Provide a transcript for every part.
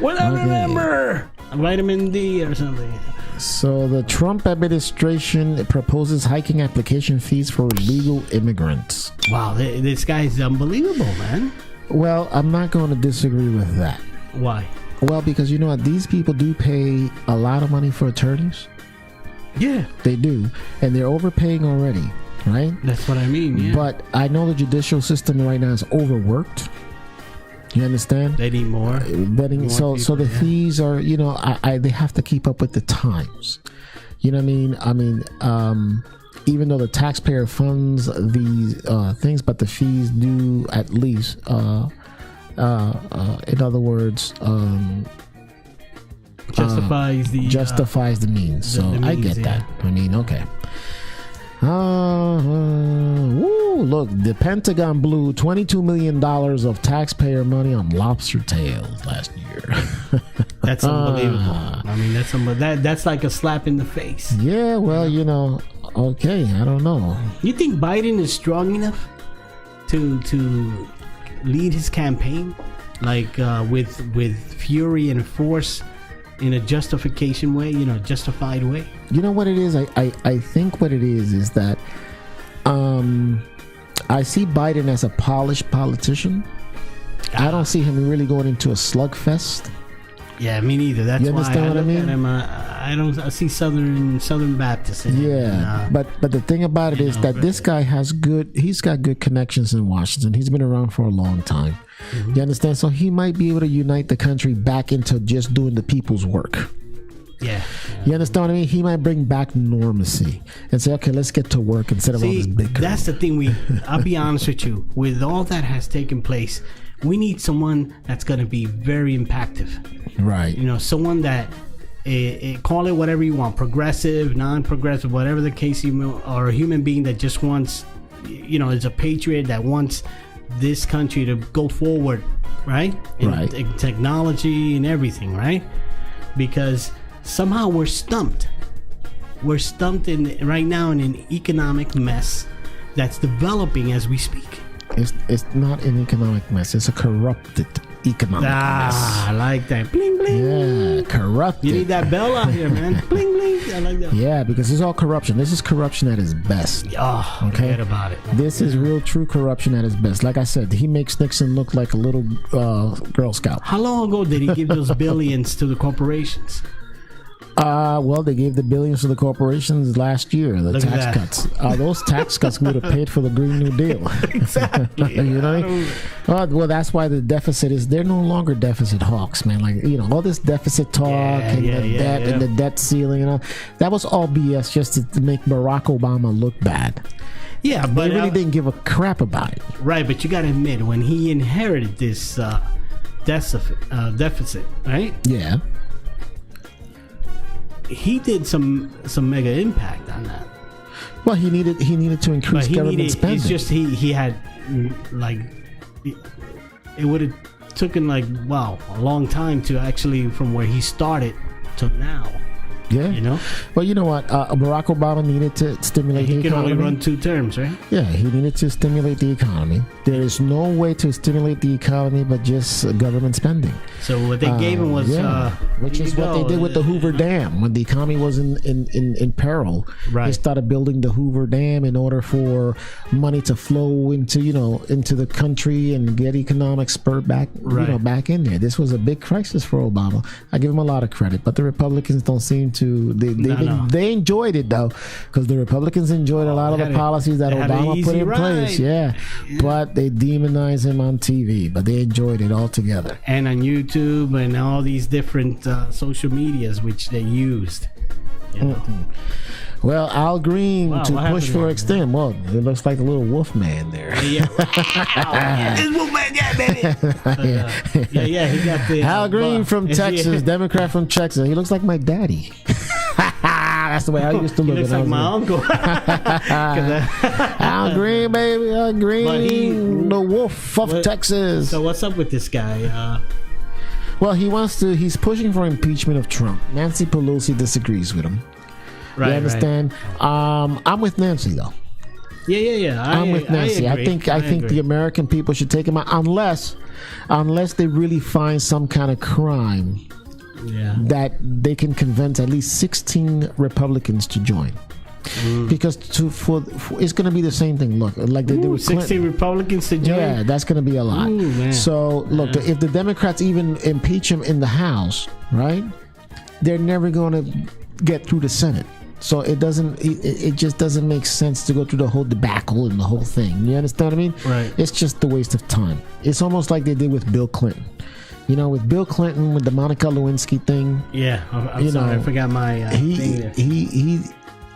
What I remember? Vitamin D or something. So the Trump administration proposes hiking application fees for illegal immigrants. Wow, this guy is unbelievable, man. Well, I'm not going to disagree with that. Why? Well, because you know what? These people do pay a lot of money for attorneys. Yeah. They do. And they're overpaying already, right? That's what I mean, yeah. But I know the judicial system right now is overworked. You understand? They need more. So the fees are, you know, they have to keep up with the times. You know what I mean? Even though the taxpayer funds these things, but the fees do at least, in other words, justifies the means. So the means, I get that. I mean, okay. Look, the Pentagon blew $22 million of taxpayer money on lobster tails last year. That's unbelievable. I mean, that's like a slap in the face. Yeah, well, you know, okay, I don't know. You think Biden is strong enough to lead his campaign like with fury and force in a justification way, you know, justified way? You know what it is? I think what it is that I see Biden as a polished politician. I don't see him really going into a slugfest. Yeah, me neither. That's you understand why what I mean? I see Southern Baptist in him. But the thing about it is that this guy he's got good connections in Washington. He's been around for a long time. Mm-hmm. You understand? So he might be able to unite the country back into just doing the people's work. Yeah. You understand what I mean? He might bring back normalcy and say, okay, let's get to work instead of all this big. That's the thing. I'll be honest with you. With all that has taken place, we need someone that's going to be very impactful. Right. You know, someone that call it whatever you want, progressive, non-progressive, whatever the case, or a human being that just wants, you know, is a patriot that wants this country to go forward, right? In technology and everything, right? Because somehow we're stumped. We're stumped right now in an economic mess that's developing as we speak. It's not an economic mess. It's a corrupted economic mess. I like that. Bling, bling. Yeah, corrupted. You need that bell out here, man. Bling, bling. I like that. Yeah, because it's all corruption. This is corruption at its best. Oh, forget about it. This is real, true corruption at its best. Like I said, he makes Nixon look like a little Girl Scout. How long ago did he give those billions to the corporations? Well, they gave the billions to the corporations last year. The tax cuts. Those tax cuts would have paid for the Green New Deal. Exactly. You know. Well, that's why the deficit is. They're no longer deficit hawks, man. Like, you know, all this deficit talk and the debt and the debt ceiling and all that was all BS just to make Barack Obama look bad. Yeah, but they really didn't give a crap about it. Right, but you got to admit, when he inherited this deficit, right? Yeah. He did some mega impact on that. Well, he needed to increase government spending. It's just he had like it would have taken like a long time to actually from where he started to now. Yeah. You know? Well, you know what? Barack Obama needed to stimulate the economy. He could only run 2 terms, right? Yeah, he needed to stimulate the economy. There is no way to stimulate the economy but just government spending. So what they gave him was... which is what they did with the Hoover Dam. When the economy was in peril, they started building the Hoover Dam in order for money to flow into the country and get economic spur back, back in there. This was a big crisis for Obama. I give him a lot of credit, but the Republicans don't seem to... They enjoyed it though, because the Republicans enjoyed a lot of the policies that Obama put in place. Yeah, but they demonized him on TV, but they enjoyed it altogether. And on YouTube and all these different social medias which they used. You know? Well, Al Green to push for extend. Well, it looks like a little wolf man there. Yeah, this wolf man, baby. He got the Al Green from Texas, Democrat from Texas. He looks like my daddy. That's the way I used to look. He looks like my uncle. Al Green, baby, Al Green, the wolf of Texas. So what's up with this guy? Well, he's pushing for impeachment of Trump. Nancy Pelosi disagrees with him. Right, you understand? Right. I'm with Nancy though. Yeah. I'm with Nancy. I think the American people should take him out unless unless they really find some kind of crime that they can convince at least 16 Republicans to join. Because it's going to be the same thing. Look, like they do with 16 Republicans to join. Yeah, that's going to be a lot. So look, if the Democrats even impeach him in the House, right, they're never going to get through the Senate. So it just doesn't make sense to go through the whole debacle and the whole thing. You understand what I mean? Right. It's just a waste of time. It's almost like they did with Bill Clinton. You know, with Bill Clinton, with the Monica Lewinsky thing. Yeah, I'm sorry, I forgot my thing there. He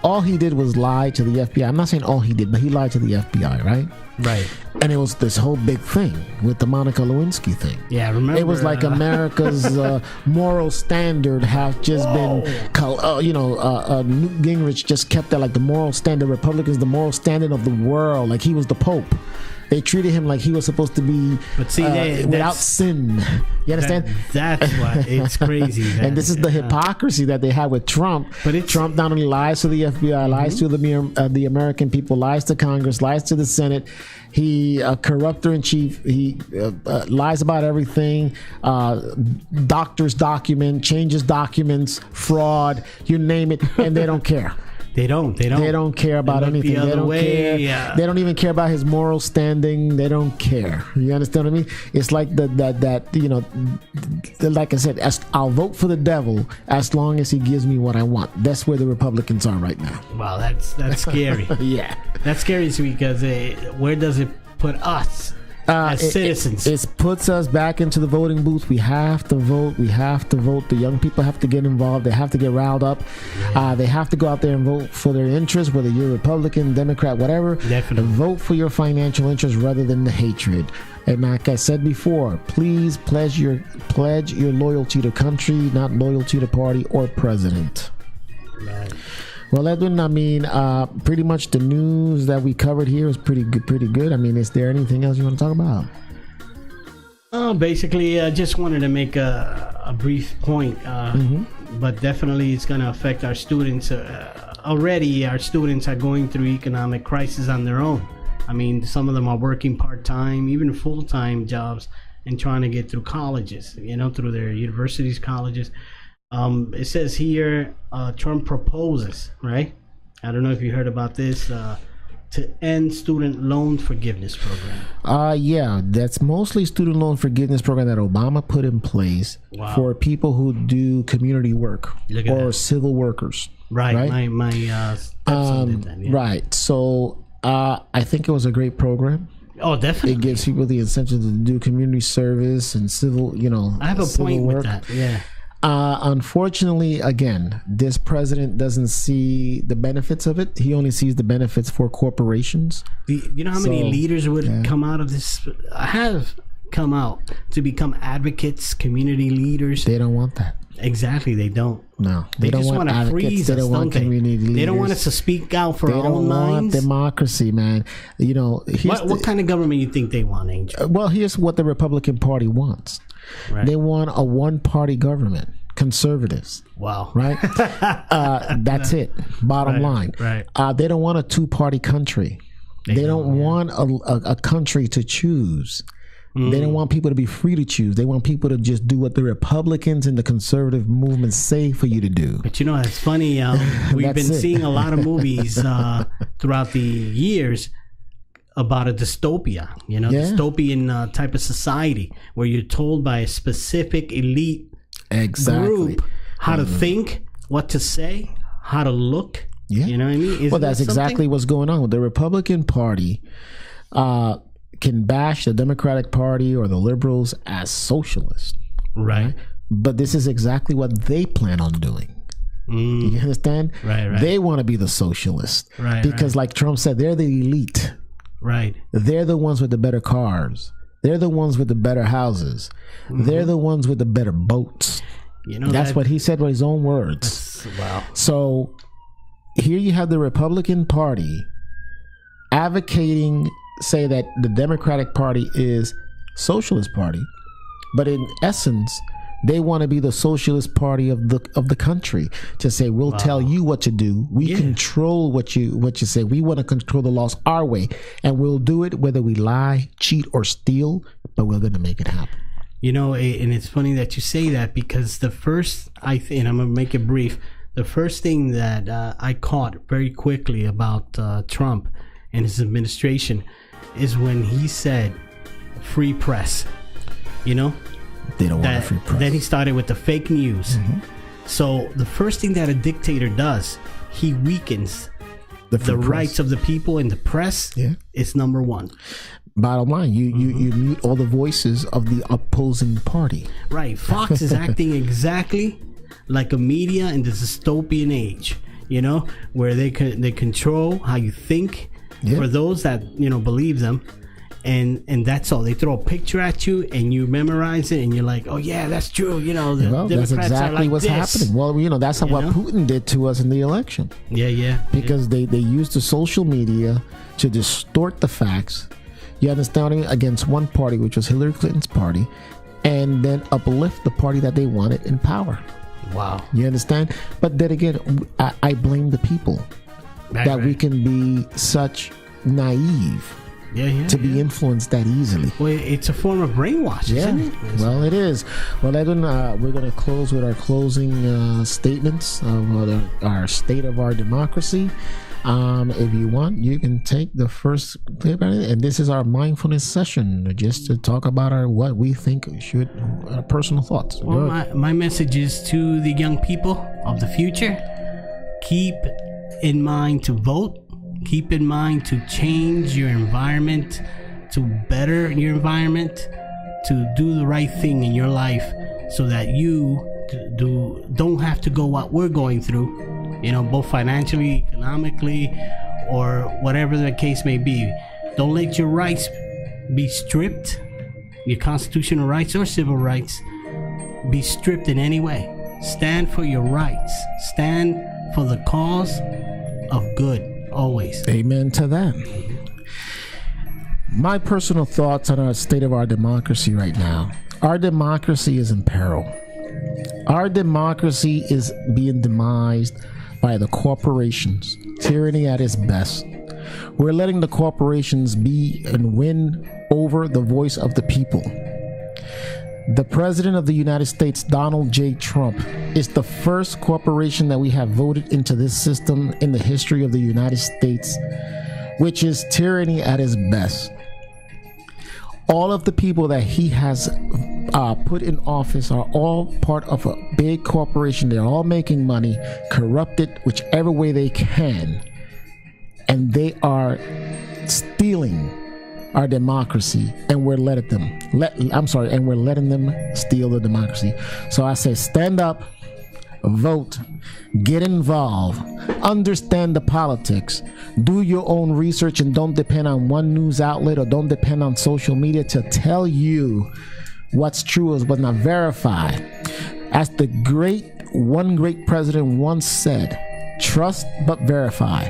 all he did was lie to the FBI. I'm not saying all he did, but he lied to the FBI, right? Right. And it was this whole big thing with the Monica Lewinsky thing. Yeah, I remember. It was like America's moral standard have just been, Newt Gingrich just kept that like the moral standard. Republicans, the moral standard of the world. Like he was the Pope. They treated him like he was supposed to be without sin. You understand? That's why it's crazy. And this is the hypocrisy that they have with Trump. But Trump not only lies to the FBI, lies to the American people, lies to Congress, lies to the Senate. He corrupter in chief. He lies about everything. Doctors document, changes documents, fraud, you name it, and they don't care. They don't care about anything. They don't care. Yeah. They don't even care about his moral standing. They don't care. You understand what I mean? It's like like I said, I'll vote for the devil as long as he gives me what I want. That's where the Republicans are right now. Wow, that's scary. Yeah, that's scary because where does it put us? As citizens, it puts us back into the voting booth. We have to vote. The young people have to get involved. They have to get riled up. They have to go out there and vote for their interests, whether you're Republican, Democrat, whatever. Definitely. Vote for your financial interests rather than the hatred. And like I said before, please pledge your loyalty to country, not loyalty to party or president. Right. Well, Edwin, I mean, pretty much the news that we covered here is pretty good. I mean, is there anything else you want to talk about? Basically, I just wanted to make a brief point, but definitely it's going to affect our students. Already, our students are going through economic crisis on their own. I mean, some of them are working part-time, even full-time jobs, and trying to get through colleges, through their universities, colleges. It says here, Trump proposes, right? I don't know if you heard about this, to end student loan forgiveness program. Yeah, that's mostly student loan forgiveness program that Obama put in place for people who do community work or civil workers. Right. My stepson did that. Yeah. Right. So I think it was a great program. Oh, definitely. It gives people the incentive to do community service and civil, I have a point work. with that. Yeah. Unfortunately, again, this president doesn't see the benefits of it. He only sees the benefits for corporations. You know how many leaders would come out of this? Have come out to become advocates, community leaders. They don't want that. Exactly, they don't. No, they don't just want to freeze us. They don't want community leaders. They don't want us to speak out for our own minds. They don't want democracy, man. What kind of government you think they want, Angel? Well, here's what the Republican Party wants. Right. They want a one-party government, conservatives. Wow. Right? That's it. Bottom line. Right. They don't want a two-party country. They don't want a country to choose. They don't want people to be free to choose. They want people to just do what the Republicans and the conservative movement say for you to do. But it's funny. We've been seeing a lot of movies throughout the years about a dystopia, dystopian type of society where you're told by a specific elite group how to think, what to say, how to look. Yeah. You know what I mean? Well, that's exactly what's going on. The Republican Party can bash the Democratic Party or the liberals as socialist. Right. But this is exactly what they plan on doing. You understand? Right. They want to be the socialist. Right. Because like Trump said, they're the elite. Right. They're the ones with the better cars. They're the ones with the better houses. They're the ones with the better boats. That's what he said with his own words. Wow. So here you have the Republican Party advocating, say that the Democratic Party is socialist party, but in essence, They want to be the socialist party of the country. To say, we'll tell you what to do. We control what you say. We want to control the laws our way, and we'll do it whether we lie, cheat, or steal. But we're going to make it happen. And it's funny that you say that, because the first, and I'm going to make it brief, the first thing that I caught very quickly about Trump and his administration is when he said free press. They don't want a free press. Then he started with the fake news. So the first thing that a dictator does, he weakens the rights of the people in the press. Is number one. Bottom line, you mute all the voices of the opposing party. Right. Fox is acting exactly like a media in the dystopian age, where they control how you think for those that believe them. And that's all. They throw a picture at you and you memorize it and you're like, oh yeah, that's true. That's exactly what's happening. Well, that's what Putin did to us in the election. Because they used the social media to distort the facts. You understand what I mean? Against one party, which was Hillary Clinton's party, and then uplift the party that they wanted in power. Wow. You understand? But then again, I blame the people that we can be such naive. To be influenced that easily. Well, it's a form of brainwashing, isn't it? Well, it is. Well, Edwin, we're going to close with our closing statements of our state of our democracy. If you want, you can take the first clip, and this is our mindfulness session, just to talk about what we think should personal thoughts. Well, my message is to the young people of the future: keep in mind to vote. Keep in mind to change your environment, to better your environment, to do the right thing in your life, so that you don't have to go what we're going through, both financially, economically, or whatever the case may be. Don't let your rights be stripped, your constitutional rights or civil rights be stripped in any way. Stand for your rights. Stand for the cause of good. Always. Amen to that. My personal thoughts on our state of our democracy right now. Our democracy is in peril. Our democracy is being demised by the corporations. Tyranny at its best. We're letting the corporations be and win over the voice of the people. The President of the United States, Donald J. Trump, is the first corporation that we have voted into this system in the history of the United States, which is tyranny at its best. All of the people that he has put in office are all part of a big corporation. They're all making money, corrupted whichever way they can, and they are stealing our democracy, and we're letting them steal the democracy. So I say, stand up, vote, get involved, understand the politics, do your own research, and don't depend on one news outlet or don't depend on social media to tell you what's true or what's not verified. As the one great president once said, trust but verify.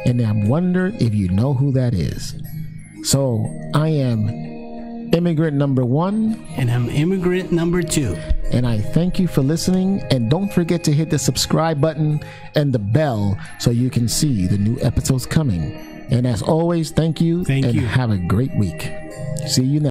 And I wonder if you know who that is. So I am immigrant number 1. And I'm immigrant number 2. And I thank you for listening. And don't forget to hit the subscribe button and the bell so you can see the new episodes coming. And as always, thank you. And have a great week. See you next.